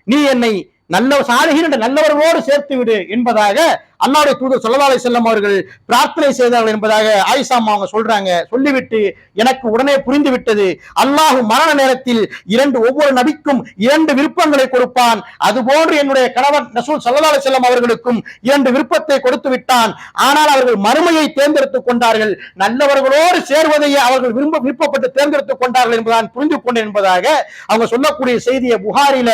நீ என்னை நல்ல சாலிஹீன் என்ற நல்லவர்களோடு சேர்த்து விடு என்பதாக அல்லாஹ்வுடைய தூதர் ஸல்லல்லாஹு அலைஹி வஸல்லம் அவர்கள் பிரார்த்தனை செய்தார்கள் என்பதாக ஆயிஷா அம்மா அவங்க சொல்றாங்க. சொல்லிவிட்டு எனக்கு உடனே புரிந்து விட்டது, அல்லாஹ் மரண நேரத்தில் ஒவ்வொரு நபிக்கும் 2 விருப்பங்களை கொடுப்பான், அதுபோன்று என்னுடைய கணவன் ரசூல் ஸல்லல்லாஹு அலைஹி வஸல்லம் அவர்களுக்கும் 2 விருப்பத்தை கொடுத்து விட்டான். ஆனால் அவர்கள் மறுமையை தேர்ந்தெடுத்துக் கொண்டார்கள், நல்லவர்களோடு சேர்வதையே அவர்கள் விருப்பப்பட்டு தேர்ந்தெடுத்துக் கொண்டார்கள் என்பதான் புரிந்து கொண்டேன் என்பதாக அவங்க சொல்லக்கூடிய செய்தியை புகாரில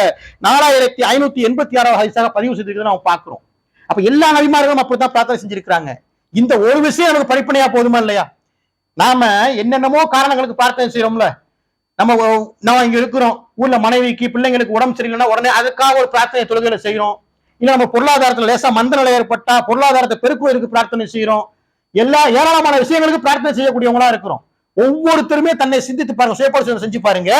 4586 ஹதீஸாக பதிவு செய்திருக்கிறத நாம் பார்க்கிறோம். அப்ப எல்லா நபிமார்களும் அப்படித்தான் பிரார்த்தனை செஞ்சிருக்கிறாங்க. இந்த ஒரு விஷயம் நமக்கு படிப்பனையா போதுமா இல்லையா? நாம என்னென்னமோ காரணங்களுக்கு பிரார்த்தனை செய்யறோம்ல. நம்ம இங்க இருக்கிறோம், ஊர்ல மனைவிக்கு பிள்ளைங்களுக்கு உடம்பு சரியில்லைன்னா உடனே அதுக்காக ஒரு பிரார்த்தனை தொழுகையில செய்யறோம். இல்ல நம்ம பொருளாதாரத்துல லேசா மந்த நிலை ஏற்பட்டா பொருளாதாரத்தை பெருக்குவதற்கு பிரார்த்தனை செய்யறோம். ஏராளமான விஷயங்களுக்கு பிரார்த்தனை செய்யக்கூடியவங்களா இருக்கிறோம். ஒவ்வொருத்தருமே தன்னை சிந்தித்து பாருங்க, சுயபரிசோதனை செஞ்சு பாருங்க.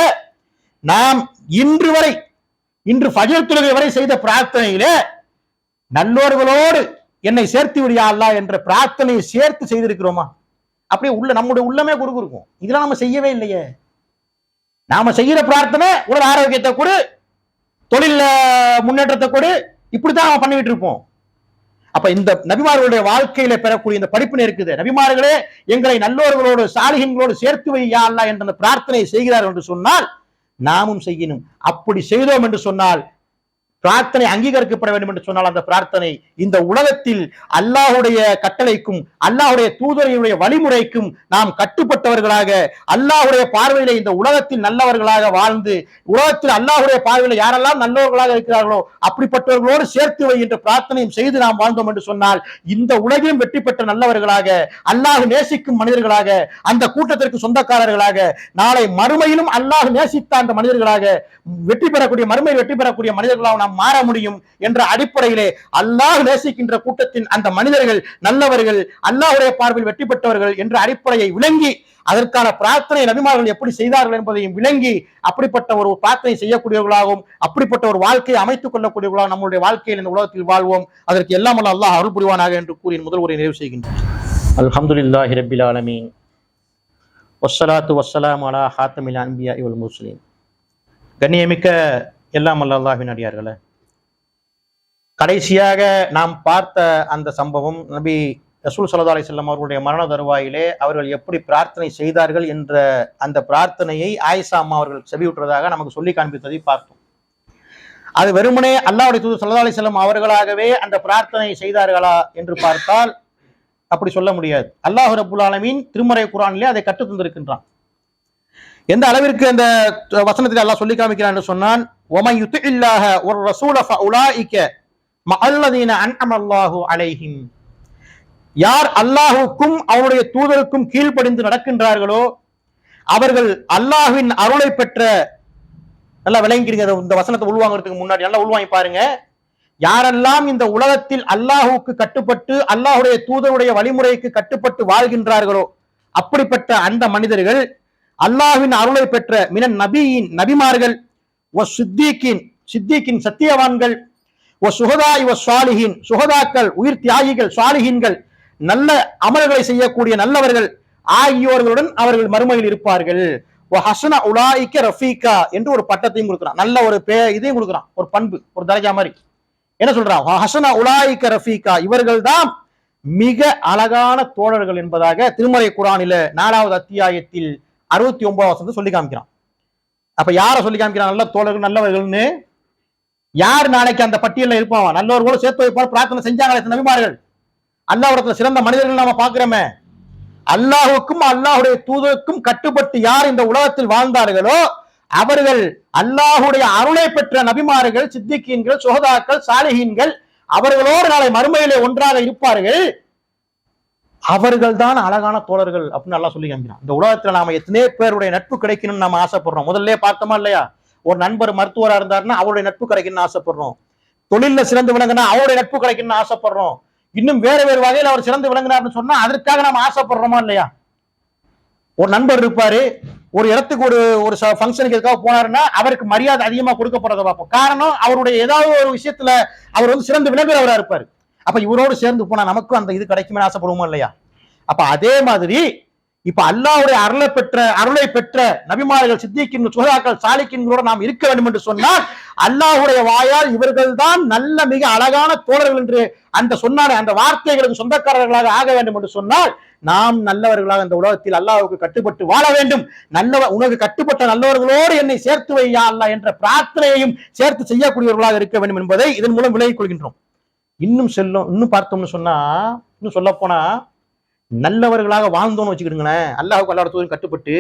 நாம் இன்று ஃபஜ்ர் தொழுகை வரை செய்த பிரார்த்தனையில நல்லோர்களோடு என்னை சேர்த்து விடியா அல்லாஹ் என்ற பிரார்த்தனையை சேர்த்து செய்திருக்கிறோமா? அப்படியே நம்முடைய உள்ளமே குறுக்கும். இதெல்லாம் நம்ம செய்யவே இல்லையே. நாம செய்யற பிரார்த்தனை உடல் ஆரோக்கியத்தை கொடு, தொழில முன்னேற்றத்தை கொடு, இப்படித்தான் நம்ம பண்ணிட்டு இருப்போம். அப்ப இந்த நபிமார்களுடைய வாழ்க்கையில பெறக்கூடிய இந்த படிப்பினை இருக்குது. நபிமார்களே எங்களை நல்லோர்களோடு சாலிஹீன்களோடு சேர்த்து வையா அல்லாஹ் என்ற அந்த பிரார்த்தனை செய்கிறார் என்று சொன்னால் நாமும் செய்யணும். அப்படி செய்தோம் என்று சொன்னால் பிரார்த்தனை அங்கீகரிக்கப்பட வேண்டும் என்று சொன்னால் அந்த பிரார்த்தனை இந்த உலகத்தில் அல்லாஹுடைய கட்டளைக்கும் அல்லாஹுடைய தூதரையுடைய வழிமுறைக்கும் நாம் கட்டுப்பட்டவர்களாக அல்லாஹுடைய பார்வையில இந்த உலகத்தில் நல்லவர்களாக வாழ்ந்து உலகத்தில் அல்லாஹுடைய பார்வையில யாரெல்லாம் நல்லவர்களாக இருக்கிறார்களோ அப்படிப்பட்டவர்களோடு சேர்த்து வை என்ற பிரார்த்தனையும் செய்து நாம் வாழ்ந்தோம் என்று சொன்னால் இந்த உலகையும் வெற்றி பெற்ற நல்லவர்களாக அல்லாஹ் நேசிக்கும் மனிதர்களாக அந்த கூட்டத்திற்கு சொந்தக்காரர்களாக நாளை மறுமையிலும் அல்லாஹ் நேசித்த அந்த மனிதர்களாக வெற்றி பெறக்கூடிய மறுமையில் வெற்றி பெறக்கூடிய மனிதர்களாக நாம் மாற முடியும் என்ற அடிப்படையிலே அல்லாஹ் நேசிக்கின்ற கூட்டத்தின் அந்த மனிதர்கள் நல்லவர்கள் அல்லாஹ்வுடைய பார்வையில் வெற்றி பெற்றவர்கள் என்ற அடிப்படையை விளங்கி அதற்கான பிரார்த்தனை நபிமார்கள் எப்படி செய்தார்கள் என்பதையும் விளங்கி அப்படிப்பட்ட ஒரு பிரார்த்தனை செய்யக்கூடியவர்களாகவும் அப்படிப்பட்ட ஒரு வாழ்க்கையை அமைத்துக் கொள்ளக்கூடியவர்களாகவும் நம்முடைய வாழ்க்கையில் இந்த உலகத்தில் வாழ்வோம். அதற்கு எல்லாம் அல்லாஹ் அருள் புரிவானாக என்று கூறி முதல் உரை நிறைவு செய்கின்றேன். அல்ஹம்துலில்லாஹி ரப்பில் ஆலமீன் வஸ்ஸலாத்து வஸ்ஸலாமு அலா ஹாத்தமில் அன்பியா வல் முர்சலீன். கண்ணியமிக்க எல்லாம் அல்லாஹ்வின் அடியார்களே, கடைசியாக நாம் பார்த்த அந்த சம்பவம் நபி ரசூல் ஸல்லல்லாஹு அலைஹி வஸல்லம் அவர்களுடைய மரண தருவாயிலே அவர்கள் எப்படி பிரார்த்தனை செய்தார்கள் என்ற அந்த பிரார்த்தனையை ஆயிஷா அம்மா அவர்கள் செவியுற்றதாக நமக்கு சொல்லி காண்பித்ததை பார்த்தோம். அது வெறுமனே அல்லாஹ்வுடைய தூதர் ஸல்லல்லாஹு அலைஹி வஸல்லம் அவர்களாகவே அந்த பிரார்த்தனை செய்தார்களா என்று பார்த்தால் அப்படி சொல்ல முடியாது. அல்லாஹ் ரப்புல் ஆலமீன் திருமறை குர்ஆனிலே அதை கற்றுத் தந்திருக்கின்றான். எந்த அளவிற்கு அந்த வசனத்தில் அல்லாஹ் சொல்லி காமிக்கிறான் என்று சொன்னான், وَمَن يُطِعِ اللَّهَ وَالرَّسُولَ فَأُولَٰئِكَ مَعَ الَّذِينَ أَنْعَمَ اللَّهُ عَلَيْهِمْ. யார் அல்லாஹுக்கும் அவருடைய தூதருக்கும் கீழ்ப்படிந்து நடக்கின்றார்களோ அவர்கள் அல்லாஹ்வின் அருளை பெற்ற, நல்லா விளங்கிக்கிறீங்க இந்த வசனத்தை உள்வாங்கிறதுக்கு முன்னாடி நல்லா உள்வாங்கி பாருங்க. யாரெல்லாம் இந்த உலகத்தில் அல்லாஹுக்கு கட்டுப்பட்டு அல்லாஹுடைய தூதருடைய வழிமுறைக்கு கட்டுப்பட்டு வாழ்கின்றார்களோ அப்படிப்பட்ட அந்த மனிதர்கள் அல்லாஹ்வின் அருளை பெற்ற மினன் நபியின் நபிமார்கள், சித்திகின் சத்தியவான்கள், சுஹதாக்கள் உயிர் தியாகிகள், சாலிஹீன்கள், நல்ல அமல்களை செய்யக்கூடிய நல்லவர்கள் ஆகியோர்களுடன் அவர்கள் மறுமையில் இருப்பார்கள். ஹஸன உலாயிக ரஃபீகா என்று ஒரு பட்டத்தையும் கொடுக்குறான், நல்ல ஒரு இதையும் கொடுக்குறான், ஒரு பண்பு, ஒரு தரஜா மாதிரி. என்ன சொல்றான்? ஹஸன உலாயிக ரஃபீகா, இவர்கள் தான் மிக அழகான தோழர்கள் என்பதாக திருமறை குர்ஆனில 4வது அத்தியாயத்தில் 69 சொல்லி காமிக்கிறான். அப்ப யார சொல்லி காமிக்கிறான்? நல்ல தோழர்கள் நல்லவர்கள்னு. யார் நாளைக்கு அந்த பட்டியலில் இருப்பான்? நல்லவர்களோடு சேர்த்து வைப்பார். பிரார்த்தனை செஞ்சாங்க நபிமார்கள். அல்லாஹ்விடத்துல சிறந்த மனிதர்கள் நாம பாக்குறோமே. அல்லாஹுக்கும் அல்லாஹுடைய தூதருக்கும் கட்டுப்பட்டு யார் இந்த உலகத்தில் வாழ்ந்தார்களோ அவர்கள் அல்லாஹுடைய அருளை பெற்ற நபிமார்கள், சித்திகீன்கள், சுஹதாக்கள், சாலிஹீன்கள், அவர்களோடு நாளை மறுமையிலே ஒன்றாக இருப்பார்கள். அவர்கள் தான் அழகான தோழர்கள் அப்படின்னு அல்லாஹ் சொல்லி காமிக்கிறான். இந்த உலகத்துல நாம எத்தனை பேருடைய நட்பு கிடைக்கணும்னு நாம ஆசைப்படுறோம். முதல்ல பார்த்தோமா இல்லையா? ஒரு நண்பர் மருத்துவரா இருந்தாருன்னா அவருடைய நட்பு கிடைக்கணும்னு ஆசைப்படுறோம். தொழில சிறந்து விளங்குனா அவருடைய நட்பு கிடைக்கணும்னு ஆசைப்படுறோம். இன்னும் வேறு வேறு வகையில் அவர் சிறந்து விளங்குனார்னு சொன்னா அதற்காக நாம ஆசைப்படுறோமா இல்லையா? ஒரு நண்பர் இருப்பாரு, ஒரு இடத்துக்கு ஒரு ஃபங்க்ஷனுக்கு எதுக்காக போனாருன்னா அவருக்கு மரியாதை அதிகமா கொடுக்கப்படுறத பார்ப்போம். காரணம் அவருடைய ஏதாவது ஒரு விஷயத்துல அவர் வந்து சிறந்து விளங்குறவரா இருப்பாரு. அப்ப இவரோடு சேர்ந்து போனா நமக்கும் அந்த இது கிடைக்குமே ஆசைப்படுவோமா இல்லையா? அப்ப அதே மாதிரி இப்ப அல்லாஹ்வுடைய அருளை பெற்ற நபிமார்கள், சித்திகீன், சுஹதாக்கள், சாலிஹீன்களோடு நாம் இருக்க வேண்டும் என்று சொன்னால் அல்லாஹ்வுடைய வாயால் இவர்கள் தான் நல்ல மிக அழகான தோழர்கள் என்று அந்த சொன்னானே அந்த வார்த்தைகளுக்கு சொந்தக்காரர்களாக ஆக வேண்டும் என்று சொன்னால் நாம் நல்லவர்களாக இந்த உலகத்தில் அல்லாஹ்வுக்கு கட்டுப்பட்டு வாழ வேண்டும். உனக்கு கட்டுப்பட்ட நல்லவர்களோடு என்னை சேர்த்து வையா அல்லாஹ் என்ற பிரார்த்தனையையும் சேர்த்து செய்யக்கூடியவர்களாக இருக்க வேண்டும் என்பதை இதன் மூலம் விலகிக் கொள்கின்றோம். இன்னும் பார்த்தோம்னு சொன்னா, இன்னும் சொல்ல போனா நல்லவர்களாக வாழ்ந்தோம்னு வச்சுக்கிடுங்களேன், அல்லாஹுக்கு அல்லாஹ் தூதருக்கு கட்டுப்பட்டு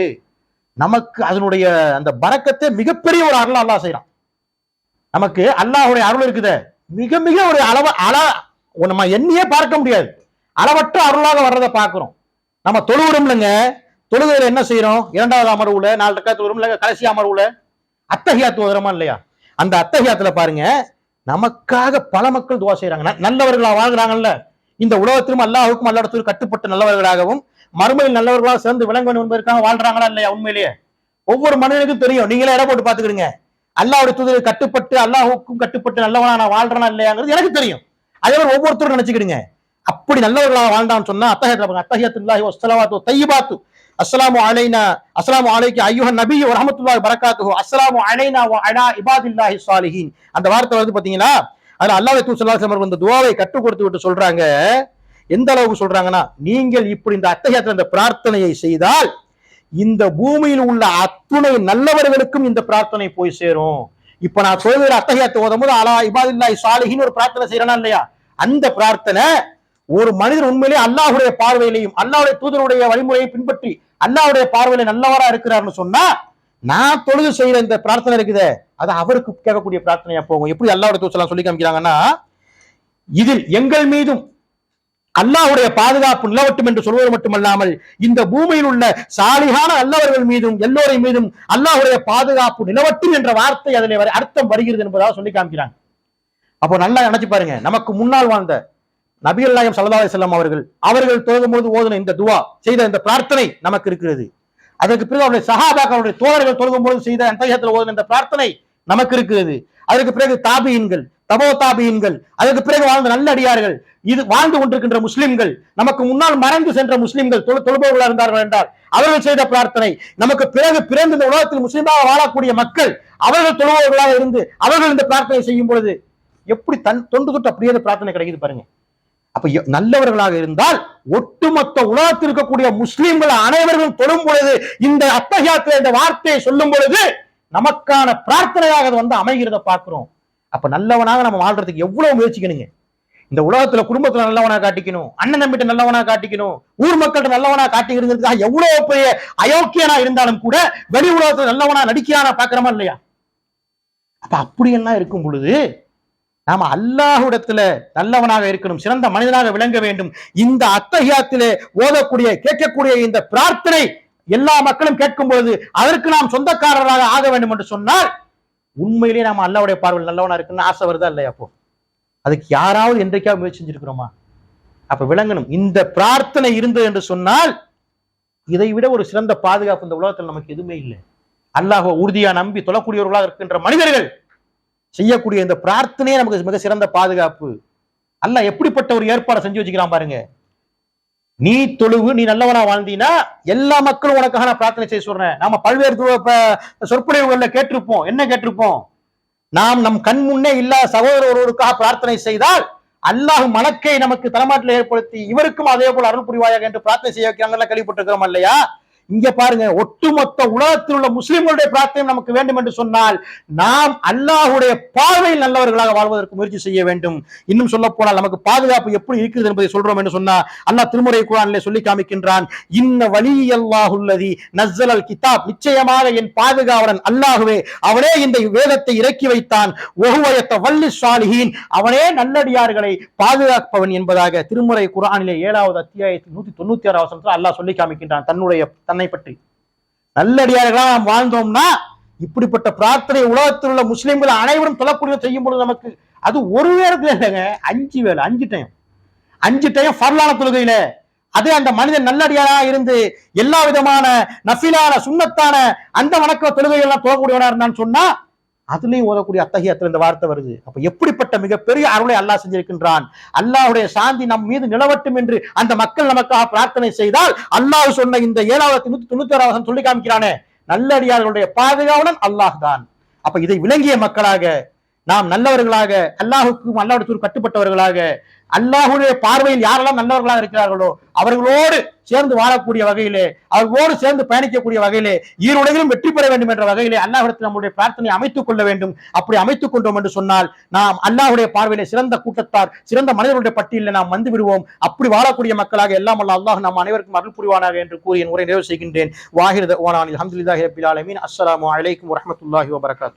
நமக்கு அதனுடைய அந்த பரக்கத்தை மிகப்பெரிய ஒரு அருள் அல்லாஹ் செய்யறான். நமக்கு அல்லாஹுடைய அருள் இருக்குது, மிக மிக ஒரு நம்ம எண்ணியே பார்க்க முடியாது, அளவற்ற அருளாக வர்றதை பார்க்கிறோம். நம்ம தொழுகிறோம் இல்லைங்க, தொழுகையில என்ன செய்யறோம்? 2வது அமர்வுல 4 ரக்காத் வரும் இல்ல, கடைசி அமர்வுல அத்தஹியாத்து ஓதுறோமா இல்லையா? அந்த அத்தஹியாத்துல பாருங்க, நமக்காக பல மக்கள் துவா செய்யறாங்க. நல்லவர்களா வாழ்கிறாங்கல்ல, இந்த உலகத்திலும் அல்லாஹுக்கும் அல்லாஹ்வுக்கும் கட்டுப்பட்ட நல்லவர்களாகவும் மறுமையில் நல்லவர்களாக சேர்ந்து விளங்க வேண்டும் என்பதற்காக வாழ்றாங்களா இல்லையா? உண்மையிலேயே ஒவ்வொரு மனிதனுக்கும் தெரியும். நீங்களே இடம் போட்டு பாத்துக்கிடுங்க, அல்லாஹ்வுடைய தூதருக்கு கட்டுப்பட்டு அல்லாஹுக்கும் கட்டுப்பட்டு நல்லவனா நான் வாழ்றேனா இல்லையாங்கிறது எனக்கு தெரியும். அதே மாதிரி ஒவ்வொருத்தரும் நினைச்சுக்கிடுங்க. அப்படி நல்லவர்களாக வாழ்ந்தான்னு சொன்னா அத்தஹியத்துல்லாஹி வஸ்ஸலவாத்து தய்யிபாத்து அஸ்ஸலாமு அலைனா அஸ்ஸலாமு அலைக்க அய்யுஹன் நபியு வரஹ்மத்துல்லாஹி வபரகாத்துஹு அஸ்ஸலாமு அலைனா வ அலா இபாதில்லாஹி ஸாலிஹீன் அந்த வார்த்தை வருது பாத்தீங்களா? அதுல அல்லாஹ்வுடைய தூதர் ஸல்லல்லாஹு அலைஹி வஸல்லம் இந்த துஆவை கற்றுக் கொடுத்து விட்டு சொல்றாங்க. எந்த அளவுக்கு சொல்றாங்கன்னா, நீங்கள் இப்படி இந்த அத்தஹியாத்துல இந்த பிரார்த்தனையை செய்தால் இந்த பூமியில் உள்ள அத்துணை நல்லவர்களுக்கும் இந்த பிரார்த்தனை போய் சேரும். இப்ப நான் சொல்கிற அத்தஹியாத்தை ஓதும்போது அலா இபாதில்லாஹி ஸாலிஹீன் ஒரு பிரார்த்தனை செய்யறனா இல்லையா, அந்த பிரார்த்தனை ஒரு மனிதர் உண்மையிலே அல்லாஹ்வுடைய பார்வையிலையும் அல்லாஹ்வுடைய தூதருடைய வழிமுறையை பின்பற்றி அல்லாஹ்வுடைய பார்வையில நல்லவரா இருக்கிறார்னு சொன்னா, நான் தொழுது செய்யற இந்த பிரார்த்தனை இருக்குதே அது அவருக்கு கேட்கக்கூடிய பிரார்த்தனையா போகும். எப்படி அல்லாஹ்வுடைய தூதர் சொல்லி காமிக்கிறாங்கன்னா, இதில் எங்கள் மீதும் அல்லாஹ்வுடைய பாதுகாப்பு நிலவட்டும் என்று சொல்வது மட்டுமல்லாமல் இந்த பூமியில் உள்ள சாலிகான நல்லவர்கள் மீதும் எல்லோரின் மீதும் அல்லாஹ்வுடைய பாதுகாப்பு நிலவட்டும் என்ற வார்த்தை அதிலே அர்த்தம் வருகிறது என்பதாக சொல்லி காமிக்கிறாங்க. அப்போ நல்லா நினைச்சு பாருங்க, நமக்கு முன்னால் வாழ்ந்த நபிகள் நாயகம் ஸல்லல்லாஹு அலைஹி வஸல்லம் அவர்கள் தொழுகும்போது ஓதுன இந்த துஆ செய்த இந்த பிரார்த்தனை நமக்கு இருக்கிறது. அதற்கு பிறகு அவருடைய சஹாபாக்களுடைய தோழர்கள் தொழுகும்போது செய்த அத்தஹியாத்துல ஓதுன இந்த பிரார்த்தனை நமக்கு இருக்கிறது. அதற்கு பிறகு தாபியின்கள், தபோ தாபியின்கள், அதற்கு பிறகு வாழ்ந்த நல்லடியார்கள், இது வாழ்ந்து கொண்டிருக்கின்ற முஸ்லிம்கள், நமக்கு முன்னால் மறைந்து சென்ற முஸ்லிம்கள் தொழுபவர்களாக இருந்தார்கள் என்றால் அவர்கள் செய்த பிரார்த்தனை, நமக்கு பிறகு பிறந்த இந்த உலகத்தில் முஸ்லிமாக வாழக்கூடிய மக்கள் அவர்கள் தொழுபவர்களாக இருந்து அவர்கள் இந்த பிரார்த்தனை செய்யும் பொழுது எப்படி தொண்டு தொட்டு அப்படியே பிரார்த்தனை கிடைக்குது பாருங்க. அப்ப நல்லவர்களாக இருந்தால் ஒட்டுமொத்த உலகத்தில் இருக்கக்கூடிய முஸ்லிம்கள் அனைவரும் தொழும் பொழுது இந்த அத்தஹியாத்துல இந்த வார்த்தையை சொல்லும் பொழுது நமக்கான பிரார்த்தனையாக அது வந்து அமைகிறத பார்க்கிறோம். அப்ப நல்லவனாக நம்ம வாழ்றதுக்கு எவ்வளவு முயற்சிக்கணுங்க. இந்த உலகத்துல குடும்பத்துல நல்லவனா காட்டிக்கணும், அண்ணன் நம்பிட்டு நல்லவனா காட்டிக்கணும், ஊர் மக்கள்கிட்ட நல்லவனா காட்டிக்கிறதுக்காக எவ்வளவு பெரிய அயோக்கியனா இருந்தாலும் கூட வெளி உலகத்துல நல்லவனா நடிக்கிறானா பாக்குறோமா இல்லையா? அப்ப அப்படி என்ன இருக்கும் பொழுது நாம அல்லாஹ்விடத்துல நல்லவனாக இருக்கணும், சிறந்த மனிதனாக விளங்க வேண்டும். இந்த அத்தஹியாத்திலே ஓதக்கூடிய கேட்கக்கூடிய இந்த பிரார்த்தனை எல்லா மக்களும் கேட்கும் பொழுது அதற்கு நாம் சொந்தக்காரராக ஆக வேண்டும் என்று சொன்னால் உண்மையிலேயே நாம அல்லாஹ்வுடைய பார்வையில் நல்லவனா இருக்குன்னு ஆசை வருதா இல்லையா? அப்போ அதுக்கு யாராவது என்றைக்காவது முயற்சி செஞ்சிருக்கிறோமா? அப்ப விளங்கணும், இந்த பிரார்த்தனை இருந்தது என்று சொன்னால் இதை விட ஒரு சிறந்த பாதுகாப்பு இந்த உலகத்தில் நமக்கு எதுவுமே இல்லை. அல்லாஹ்வை உறுதியா நம்பி தொழக்கூடியவர்களாக இருக்கின்ற மனிதர்கள் செய்யக்கூடிய இந்த பிரார்த்தனையே நமக்கு மிக சிறந்த பாதுகாப்பு. அல்லாஹ் எப்படிப்பட்ட ஒரு ஏற்பாடு செஞ்சு வச்சுக்கிறான் பாருங்க. நீ தொழுவு, நீ நல்லவனா வாழ்ந்தீனா எல்லா மக்களும் உனக்காக நான் பிரார்த்தனை செய்ய சொல்றேன். நாம பல்வேறு சொற்பொழிவுகள்ல கேட்டிருப்போம். என்ன கேட்டிருப்போம்? நாம் நம் கண் முன்னே இல்லாத சகோதரர் ஒருவருக்காக பிரார்த்தனை செய்தால் அல்லாஹ் மலக்கை நமக்கு தலைமாட்டில் ஏற்படுத்தி இவருக்கும் அதே போல அருள் புரிவாயாக என்று பிரார்த்தனை செய்ய வைக்கிறாங்க, கேள்விப்பட்டிருக்கிறோம் இல்லையா? இங்க பாருங்க, ஒட்டுமொத்த உலகத்தில் உள்ள முஸ்லிம்களுடைய பிரார்த்தனை நமக்கு வேண்டும் என்று சொன்னால் நாம் அல்லாஹ்வுடைய பார்வையில் நல்லவர்களாக வாழ்வதற்கு முயற்சி செய்ய வேண்டும். இன்னும் சொல்ல போனால் நமக்கு பாதுகாப்பு எப்படி இருக்கிறது என்பதை சொல்றோம் என்று சொன்னா அல்லாஹ் திருமுறை குர்ஆனிலே சொல்லி காமிக்கின்றான், இன்ன வலியல்லாஹுல்லதி நஸ்ஸலல் கிதாப், நிச்சயமாக என் பாதுகாவலன் அல்லாஹ்வே, அவனே இந்த வேதத்தை இறக்கி வைத்தான், வஹுவயத வல்லி ஸாலிஹீன், அவனே நல்லடியார்களை பாதுகாப்பவன் என்பதாக திருமுறை குர்ஆனிலே 7வது அத்தியாயத்தில் 196வது வசனத்தில் அல்லாஹ் சொல்லி காமிக்கின்றான் தன்னை பற்றி. நல்லடியார்களா நாம் வாழ்ந்தோம்னா இப்படிப்பட்ட பிரார்த்தனை உலகத்தில் உள்ள முஸ்லிம்கள் அனைவரும் தொழக்கூடிய செய்யும் பொழுது நமக்கு அது ஒரு வேளத்துல இல்லைங்க, 5 வேளை, 5 டைம் ஃபர்லான தொழுகையில அதே அந்த மனிதன் நல்லடியாரா இருந்து எல்லா விதமான நஃபிலான சுன்னத்தான அந்த வணக்க தொழுகைகள் எல்லாம் தொழக்கூடியவனா இருந்தான்னு சொன்னா அதுலயும் ஓதக்கூடிய அத்தஹியாத்துல இந்த வார்த்தை வருது. அப்ப எப்படிப்பட்ட மிகப்பெரிய அருளை அல்லாஹ் செஞ்சிருக்கின்றான். அல்லாஹ்வுடைய சாந்தி நம் மீது நிலவட்டும் என்று அந்த மக்கள் நமக்காக பிரார்த்தனை செய்தால் அல்லாஹ் சொன்ன இந்த 7வது சொல்லி காமிக்கிறானே, நல்லடியார்களுடைய பாதுகாவலன் அல்லாஹ் தான். அப்ப இதை விளங்கிய மக்களாக நாம் நல்லவர்களாக அல்லாஹுக்கும் அல்லாஹ்வுடைய கட்டுப்பட்டவர்களாக அல்லாஹ்வுடைய பார்வையில் யாரெல்லாம் நல்லவர்களாக இருக்கிறார்களோ அவர்களோடு சேர்ந்து வாழக்கூடிய வகையிலே, அவர்களோடு சேர்ந்து பயணிக்கக்கூடிய வகையிலே, ஈருலகிலும் வெற்றி பெற வேண்டும் என்ற வகையிலே அல்லாஹ்விடத்தில் நம்முடைய பிரார்த்தனையை அமைத்துக் கொள்ள வேண்டும். அப்படி அமைத்துக் கொண்டோம் என்று சொன்னால் நாம் அல்லாஹ்வுடைய பார்வையிலே சிறந்த கூட்டத்தார், சிறந்த மனிதர்களுடைய பட்டியலில் நாம் வந்து விடுவோம். அப்படி வாழக்கூடிய மக்களாக எல்லாம் அல்லாஹ் நாம் அனைவருக்கும் அருள் புரிவானாக என்று கூறி என் உரை நிறைவு செய்கின்றேன். வாஹிர் தஅவானா அல்ஹம்துலில்லாஹி ரப்பில் ஆலமீன். அஸ்ஸலாமு அலைக்கும் வரஹ்மத்துல்லாஹி வபரகாத்துஹு.